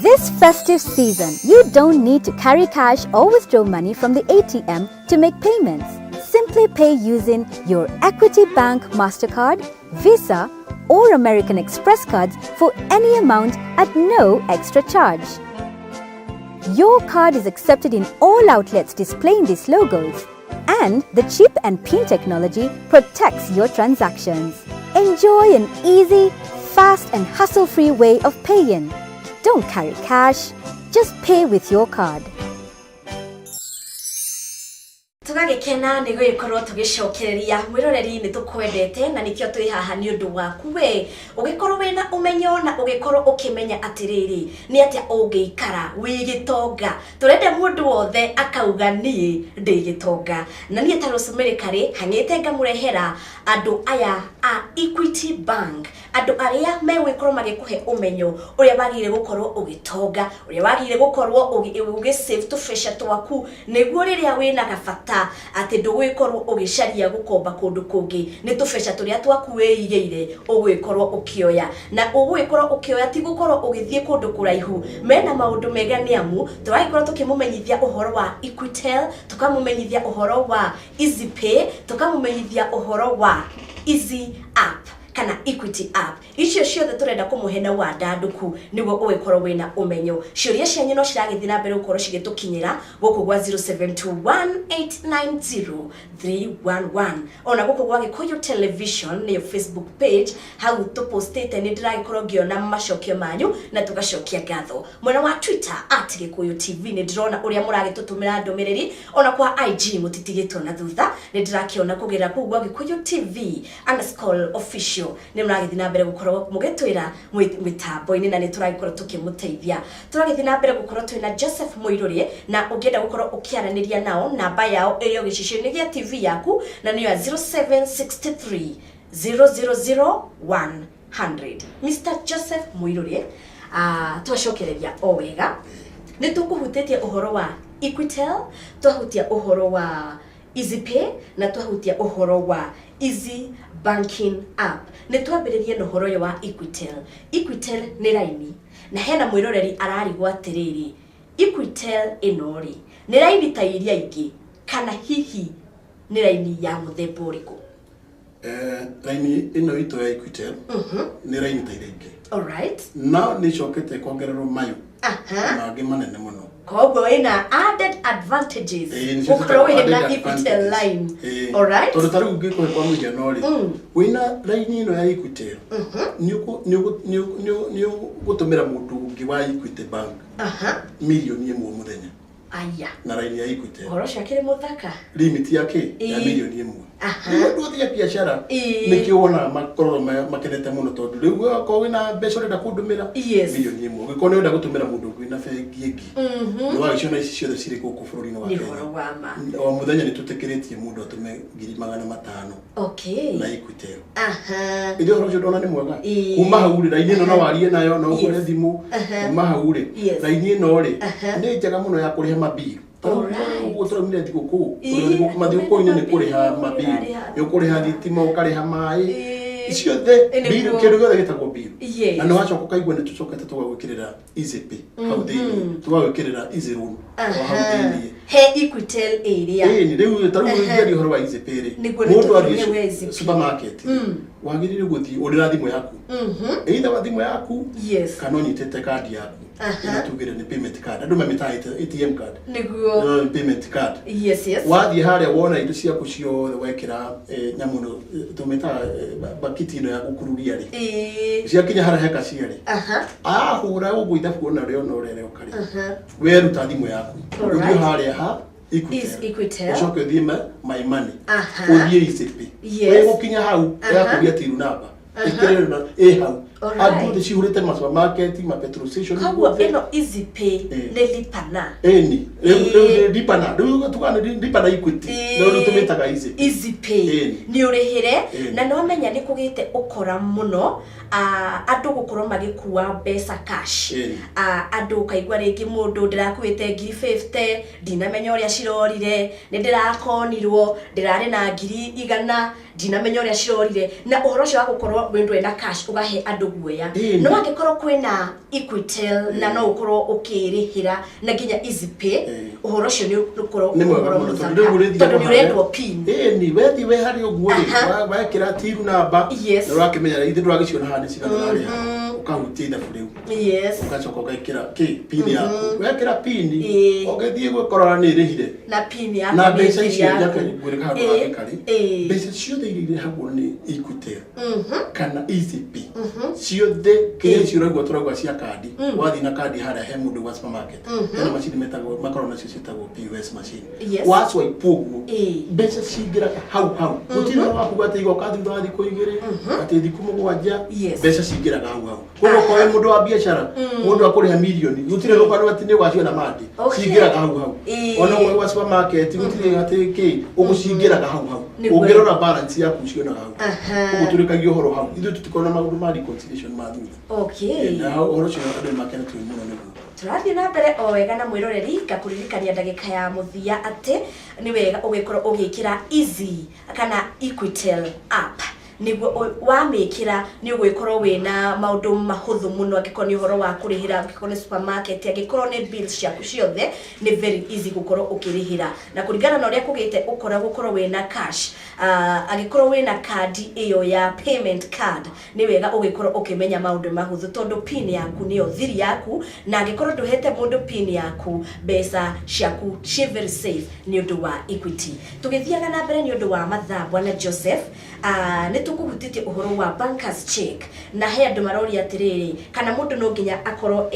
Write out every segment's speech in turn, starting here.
This festive season, you don't need to carry cash or withdraw money from the ATM to make payments. Simply pay using your Equity Bank MasterCard, Visa, or American Express cards for any amount at no extra charge. Your card is accepted in all outlets displaying these logos, and the chip and PIN technology protects your transactions. Enjoy an easy, fast and hassle-free way of paying. Don't carry cash, just pay with your card. Tugagikena nigo ikorwo tugicokereria mwiroreri ni tukwendete na nikio twi haha ni undu waku we ugikorwo wina umenyo na ugikorwo ukimenya atiriri ni atia ungiikara wi gitonga turende mundu wothe akauga ni ndi gitonga na ni ta Rosemary hangite ngamurehera andu aya a Equity Bank andu aria megwikorwo magikuhe umenyo uria bagire gukorwo ugitonga uria bagire gukorwo ugi save to fresh twaku niguo riria wina gabata ati ndugwikorwo ugicaria gukomba kundu kungi ni tubesha turia twaku weigeire ugwikorwo ukioya na ugwikorwo ukioya ti gukorwo ugithie kundu kuraihu mena maundu mega ni amu turagikorwo tukimumenyithia uhoro wa Equitel tukamumenyithia uhoro wa EasyPay tukamumenyithia uhoro wa Easy App kana Equity App icio ciothe turenda kumuhena wa ndanduku niguo ugikorwo wina umenyo ciuria cianyu no ciragithina mbere ukorwo cigitukinyira guku gwa 0721890311 ona guku gwa Gikuyu Television ni Facebook page hau tu postete ni ndiragikorwo ngiona macokio manyu na tugacokia ngatho mwena wa Twitter @Gikuyu TV ni ndirona uria muragitutumira ndumiriri ona kwa IG mutitigitwo na thutha ni ndirakiona kugira ku gwa Gikuyu TV_official ni muragithina mbere gukorwo mugitwira mitambo-ini na ni turagikorwo tukimuteithia turagithina mbere gukorwo twina Joseph Muiruri na ungienda gukorwo ukiaraniria nao namba yao iriyo gicicini gia TV yaku na niyo 0763 000 100 Mr. Joseph Muiruri twacokereria o wega ni tukuhutetie uhoro wa Equitel twahutia uhoro wa EasyPay na twahutia uhoro wa Easy Banking App ni twambiririe no horo yo wa Equitel ni raini na hena mwiroreri ararigwa atiriri Equitel inori ni raini ta iria ingi kana hihi ni raini ya muthemba uriku raini ino ito ya Equitel ni raini ta iria ingi alright now ni cokete kongererwo mayu na gimanene muno kogo ina added advantages ukro ina Equitel line alright to taru ngiko kwa mujia nori wina line ino ya Equitel ni gutumira mundu ngi wa Equity Bank milioni imwe muthenya aya na line ya Equitel horo shakire muthaka limit yake ya milioni imwe ndio ndio biashara nikiona makororo makenete muno tondu riu ko wina mbeca renda kundumira milioni imwe giko nenda gutumira mundu kwina bengi ingi ni wagiciona ici ciothe ciri guku bururi-ini wa Kenya o muthenya ni tutikiritie mundu atume 500 okay na Equitel ndio horo ndona ni mwega kuma hauri raini ino no warie nayo no ugure thimu kuma hauri raini ino ri ni njega muno ya kuriha mabiru ugutumire thiguku mathiguku-ini ni kuriha mabiru ukuriha thitima ukariha mai icio the biru kindu gothe gitagwo biru na no wacoka kaigua ni tucokete tugagwikirira EasyPay hau thiini tugagwikirira Easy Loan hau thiini he Equitel area ni riu taru ngiari horo wa EasyPay ri mundu athi supermarket wagirire guthi urira thimu yaku either wa thimu yaku kana nyitete card yaku ina tugire ni payment card andu mamitaite ATM card niguo payment card wathi haria wona indo ciaku ciothe wekira nyamuno tumita bakiti ino ya gukururia ri ciakinya haria heka ciari hura uguitha kuona rio no rere ukari weruta thimu yaku uthio haria ha Equitel ucoke thima my money uthie EasyPay we gukinya hau yakuria tiru namba ikirena hau adu cihurite ma supermarket ma petrol station hawo ino EasyPay ne lipana ni lipana ndu tukana lipana Equity no tumetaga EasyPay ni urihire na no menya ni kugite ukora muno andu gukorwo magikuwa mbeca cash andu kaigwa ringi mundu ndirakuite 50 ndinamenya uria cirorire ni ndirakonirwo ndirari na 100 ndinamenya uria cirorire na uhoro cio gukorwo windu ena cash ugahe andu guoya no angikorwo kwina Equitel na no ukorwo ukirihira na nginya EasyPay uhoro cio ni ukorwo tondu ni uretwo pin ni wethi we hari uguo wekira tiru namba na urakimenya ithe nduragiciona handi cigana ukahutia ithabu riu ugacoka ugekira pin yaku wekira pin ugithie gukorora ni rihire na pin yaku na mbeca icio yakagwirika handu hagikari mbeca ciothe irire hagwo ni Equitel kana EasyPay ciothe kire ciuragwo turagwa cia kandi wathi na kandi haria he mundu wa supermarket na machine metagwo makorona cio cietagwo POS machine waswa ipugu mbeca cingira hau gutira waku ati igoka thutha wa thikũ igĩrĩ ati thikũ mũgwanja mbeca cingiraga hau koguo kwa mundu wa biashara mundu akuriha milioni gutire rukano ati ni waciona mandi cingiraga hau ona we wa supermarket gutire ati ki ugucingiraga hau ungirora balance yaku ciona hau uguturikagio horo hau ithu tutikona maundu ma reconciliation ma thutha na horo cio andu makena tu muno niguo turathi na mbere o wega na mwiroreri ngakuririkania ndagika ya muthia ati ni wega ugikorwo ugikira Easy kana Equitel app niguo wamikira ni ugikorwo wina maundu mahuthu muno angikoni horo wa kurihira angikoni supermarket angikoro ne bills ciaku ciothe ni very easy gukorwo ukirihira na kuringana na uria kugite ukora gukorwo wina cash angikoro wina card iyo ya payment card ni wega ugikorwo ukimenya maundu mahuthu tondu pin yaku niyo thiri yaku na angikoro nduhete mundu pin yaku mbeca ciaku ci very safe ni undu wa Equity tugithiaga na mbere ni undu wa mathaa bwana Joseph ni tukuhutitie uhoro wa bankers check na he andu marori atiriri kana mundu no nginya akorwo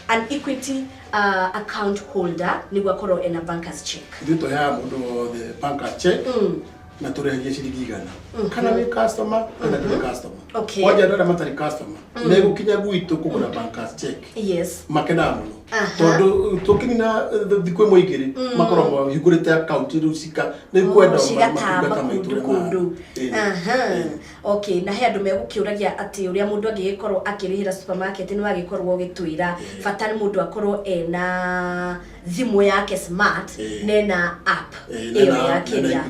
an Equity account holder niguo akorwo ena bankers check thito ya mundu the bankers check na tureheria ciringi igana kana we customer kana we customer waje ndara matari customer na gukinya gwitu kugura bankers check makena muno tondu tukina thikwe moigiri makorwo higurite account rusika ni kwenda matungata maitu na he andu megukiuragia ati uria mundu angikorwo akirihira supermarket ni wagikorwo gitwira bata ni mundu akorwo ena thimu yake smart nena app iyo yake ya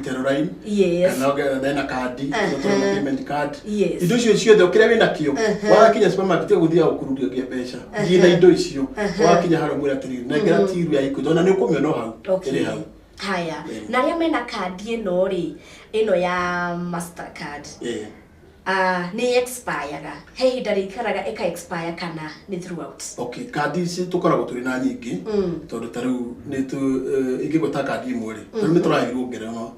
kana na kadi payment card indo icio ciothe ukire wina kio wakinya supermarket guthia ukurudia mbeca ngina indo icio wakinya haro mwira tiri na ngira tiru ya ikuona ni ukumiono hau iri hau haya na ria mena kadi ino ri ino ya Mastercard ni expire he hindari karaga eka expire kana ni throughout kadi ici tukoragwo turi na nyingi tondu taru ni tu ingigota kadi imwe ri taru ni turahirwo ngerenwa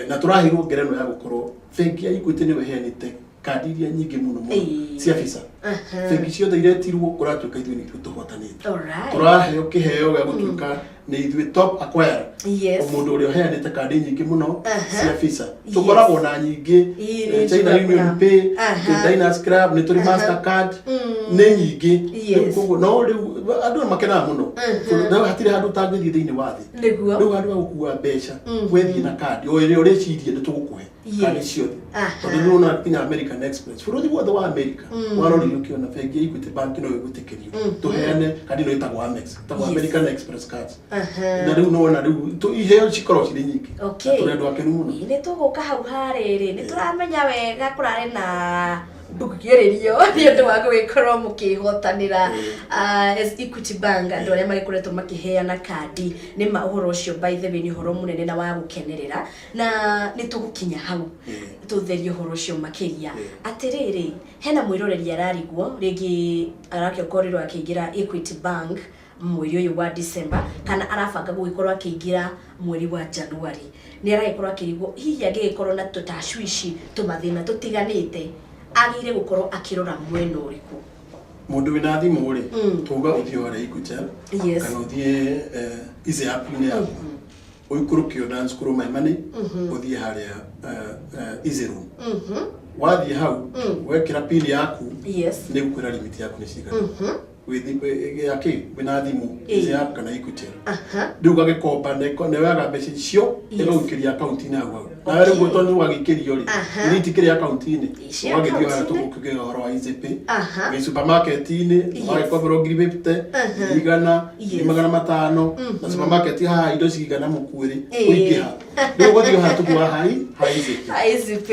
na turahirwo ngerenwa ya gukorwo bengi ya Equity ni wehenite kadi iria nyingi muno cia visa bengi ciothe iretirwo kuratuika ithuĩ nĩthuĩ tũhotanĩte turaheo kĩheo gĩa gũtuĩka nĩ ithuĩ top acquirer mũndũ ũrĩa ũheanĩte kadi nyingĩ mũno cia visa tũkoragwo na nyingĩ China Union Pay Diners Club nĩ tũrĩ Mastercard nĩ nyingĩ koguo no rĩu andũ makenaga mũno no hatirĩ handũ tangĩthiĩ thĩinĩ wa thĩ rĩu handũ ha gũkua mbeca wethiĩ na kadi o ĩrĩa ũrecirie nĩ tũgũkũhe kadi ciothe tondũ nĩ ũna kinya American Express bũrũri wothe wa America warori ukiona bengi ya Equity Bank no ĩgũtĩkĩrio tuheane kadi no ĩtagwo Amex ĩtagwo American Express cards na rĩu no ona rĩu iheo cikorwo cirĩ nyingĩ tũrĩ andũ akenu mũno nĩ tũgũka hau harĩrĩ nĩ tũramenya wega kũrarĩ na ndugĩrĩrio nĩ ũndũ wa gũgĩkorwo mũkĩhotanĩra as Equity Bank andũ arĩa magĩkoretwo makĩheana kadi nĩ maũhoro ũcio by the way nĩ ũhoro mũnene na wa gũkenerera na nĩ tũgũkinya hau tũtherie ũhoro ũcio makĩria atĩrĩrĩ hena mwĩroreri ararigwo rĩngĩ arakĩokorirwo akĩingĩra Equity Bank mweri ũyũ wa December kana arabanga gũgĩkorwo akĩingĩra mweri wa January nĩ aragĩkorwo akĩrigwo hihi angĩgĩkorwo na tũtashwishi tũmathĩna tũtiganĩte agire gukorwo akirora mwena uriku mundu wina thimu ri tuga uthio hara Equitel kana uthie ize app ni yaku uikurukio dance kuro maimani uthie haria ize room wathie hau wekira pin yaku ni gukwira limit yaku ni cigana yake bina thimu izi app kana Equity ndu gagikomba ne waga mbeca icio egokiria account ina gwa na rero gotondo wagikirio ri ni tikiri account ine wagithio ha tukugega horo wa IZP we supermarket ine wagikobero gribepte igana magana matano na supermarket ha indo cigana mukwiri uikiha ndu gothio ha tukwa hai IZP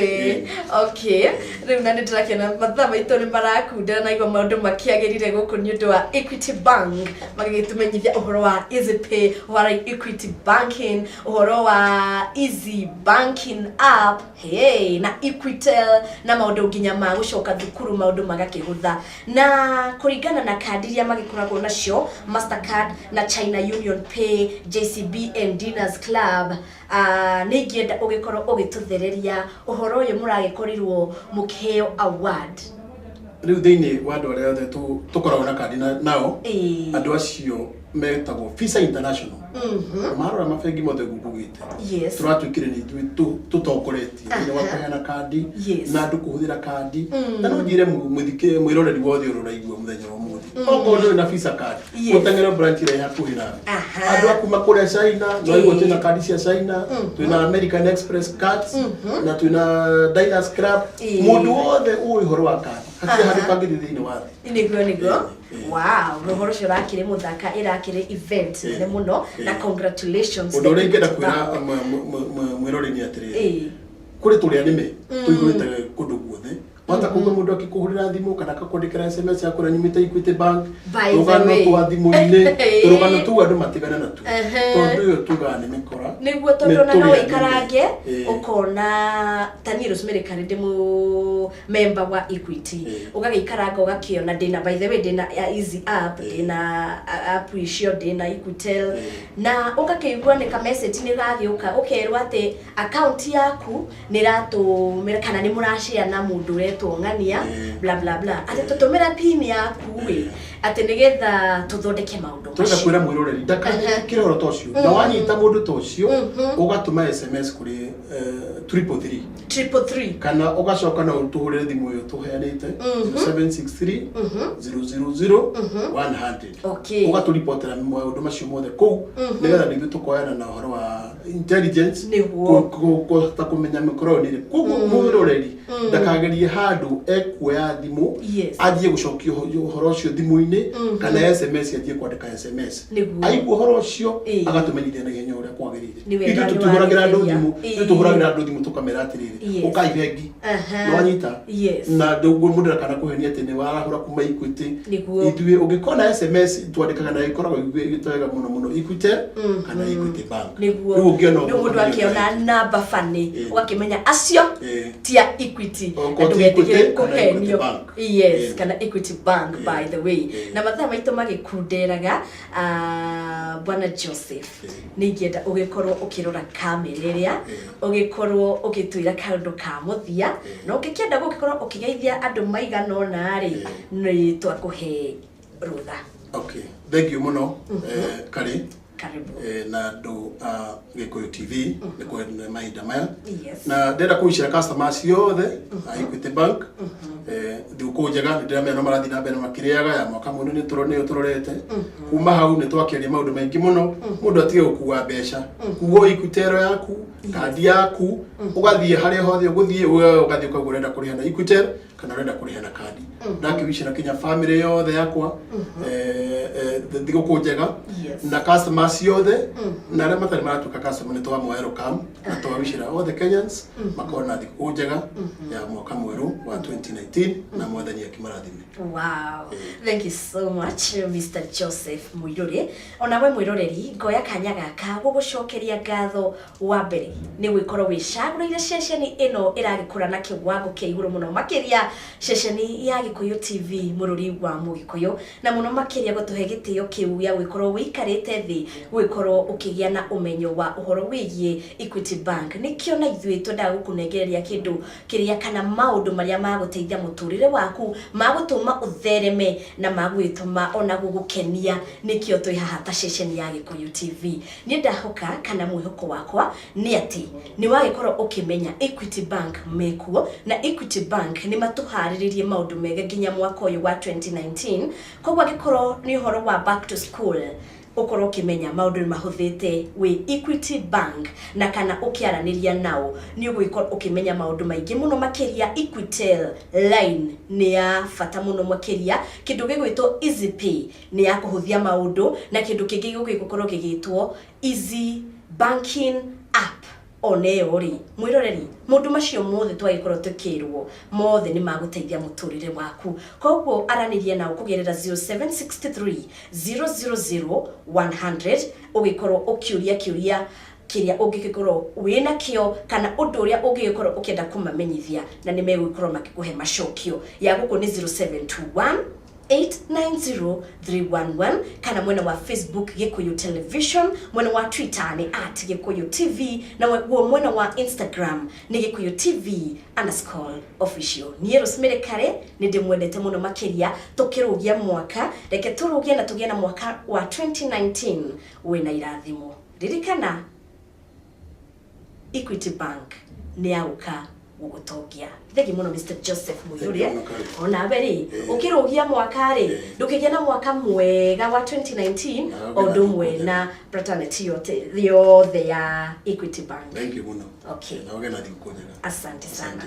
okay rĩu na nĩndĩrakena mathaa maitũ nĩ marakunda na igua maũndũ makiagĩrire gũkũ nĩ ũndũ wa Equity Bank magĩtũmenyithia ũhoro wa EasyPay, ũhoro wa Equity Banking, ũhoro wa Easy Banking app hey na Equitel na maũndũ nginya ma gũcoka thukuru maũndũ magakĩhũtha na kũringana na kandi iria magĩkoragwo nacio Mastercard na China Union Pay, JCB and Diners Club nĩ ngĩenda ũgĩkorwo ũgĩtũthereria ũhoro ũyũ mũragĩkorirwo mũkĩheo award rĩu thĩinĩ wa andũ arĩa othe tũkoragwo na kandi nao andũ acio metagwo Visa International marora mabengi mothe gukugite turatwikire ni tutongoretie ni wakana kandi na andu kuhuthira kandi na no njire muthike mwiroreri wothe ururaigwa muthenya wa muthi okondo na Visa card utangera branch ire yakuhira andu akuma kure China no igo tena kandi cia China twina American Express cards na twina Diners Club mundu wothe uihoro wa kandi hakiri hadi pangire thini wathi niguo wow rohoro cirakire muthaka irakire event ne muno na congratulations ndo ringenda kwira mwirori ni atiri kuri turi anime tuigurite kundu guothe mata kuga mundu akikuhurira thimu kana akakondekera SMS yakora nyumite Equity Bank rugano twa thimu-ine rugano tu andu matigana na tu tondu yo tugane mikora niguo tondu na no ikarange ukona Tani Rosemary Karinde mu member wa Equity ugagikaranga ugakiona dina by the way dina Easy app dina app icio dina Equitel na ugakeigua ne ka message ni gathiuka ukerwa ati account yaku ni ratumira kana ni murashare na mundu tongania bla bla bla ati tutumira pin yaku we ati nigetha tuthondeke maundu twenda kwira mwiroreri ndaka kiroro tocio na wanyita mundu tocio ugatuma SMS kuri 333 kana ugacoka na utuhurire thimu yo tuheanite 763 000 100 ugaturipotera maundu macio mothe ku nigetha nithu tukoyana na horo wa intelligence ko ta kumenya mikroni ku mwiroreri ndakagerie handu ekuoya thimu athie gucokia horo ucio thimu-ine kana SMS athie kwandika SMS aigua horo ucio agatumenyithia na genya uria kwagirire ithu tutuhuragira andu thimu tutuhuragira andu thimu tukamera atiriri ukaibengi no anyita na ndugu mundu kana kuhenia tene warahura kuma Equity ithuĩ ungikona SMS twandikaga na ikoragwo igitwega muno Equitel kana Equity Bank niguo mundu akiona namba fani ugakimenya acio tia Equity ndugetige kuhenio kana Equity Bank by the way na mathaa maitũ magikunderaga bwana Joseph ningienda ugikorwo ukirora kamera iria ugikorwo ugitwira kandu ka muthia no ukikienda gugikorwo ukigeithia andu maigana ona ri ni twakuhe rutha okay thank you muno karibu na ndo Gikuyu TV niko na mahinda maya na ndenda kuishira customers yothe Equity Bank thiku njega ndiramenya marathi na mbere makiriaga ya mwaka mundu ni turorete kuma hau ni twakiria maundu maingi muno mundu atige gukua mbeca kuo Equitero yaku kandi yaku ugathie haria hothe uguthie ugathie kwa urenda kuriha na Equitero kana urenda kuriha na kandi ndakibishira kinya family yothe yakwa thiku njega na customers yothe na aria matari maratuka customer ni twa welcome na twabishira othe Kenyans makona thiku njega ya mwaka mweru wa 2019 na mwathani akimarathime wow thank you so much Mr. Joseph Muiruri ona we mwiroreri ngoya kanya gaka gugucokeria ngatho wa mbere ni gwikorwo wicagurire ceceni ino iragikura na kiwango kia iguru muno makiria ceceni ya Gikuyu TV mururi wa Mugikuyu na muno makiria gutuhe gitio kiu ya gwikorwo wikarite thi gwikoro ukigia na umenyo wa uhoro wigie Equity Bank nikio na ithuĩ twendaga gukunegereria kindu kiria kana maundu maria maguteithia muturire waku magutuma uthereme na magwituma ona gugukenia nikio twi haha ta station ya Gikuyu TV ni ndahoka kana mwihoko wakwa ni ati ni wagikoro ukimenya Equity Bank mekuo na Equity Bank ni matuhariririe maundu mega ginya mwaka uyu wa 2019 kogwa gikoro ni uhoro wa back to school ukoro kimenya maundu ni mahuthite we Equity Bank na kana ukiaraniria nao ni ugwikora ukimenya maundu maingi muno makiria Equitel line ni ya fata muno makiria kindu gigwitwo Easy Pay ni ya kuhuthia maundu na kindu kingi gugikoro gigitwo Easy Banking app oneyo ri mwiroreri mundu macio mothe twagikoro tukirwo mothe ni maguteithia muturire waku koguo aranirie na ukugerera 0763 000 100 ugikoro ukiuria kiuria kiria ungikorwo wina kio kana undu uria ungikorwo ukienda kumamenyithia na ni megwikorwo makikuhe macokio ya guku ni 0721 890-311 kana mwena wa Facebook Gikuyu Television, mwena wa Twitter ni @Gikuyu TV na mwena wa Instagram ni Gikuyu TV_official. Ni Rosemary Kare ni ndimwendete muno makiria tukirugia mwaka reke turugie na tugie na mwaka wa 2019 wina irathimo. Ririkana Equity Bank ni auka gugutogia thegi muno Mr. Joseph Muyuria ona beri ukirugia mwaka ri ndukigena mwaka mwega wa 2019 odumwe na fraternity yote ya Equity Bank. Thank you muno. Okay. Na wagena dikukonyaga. Asante sana.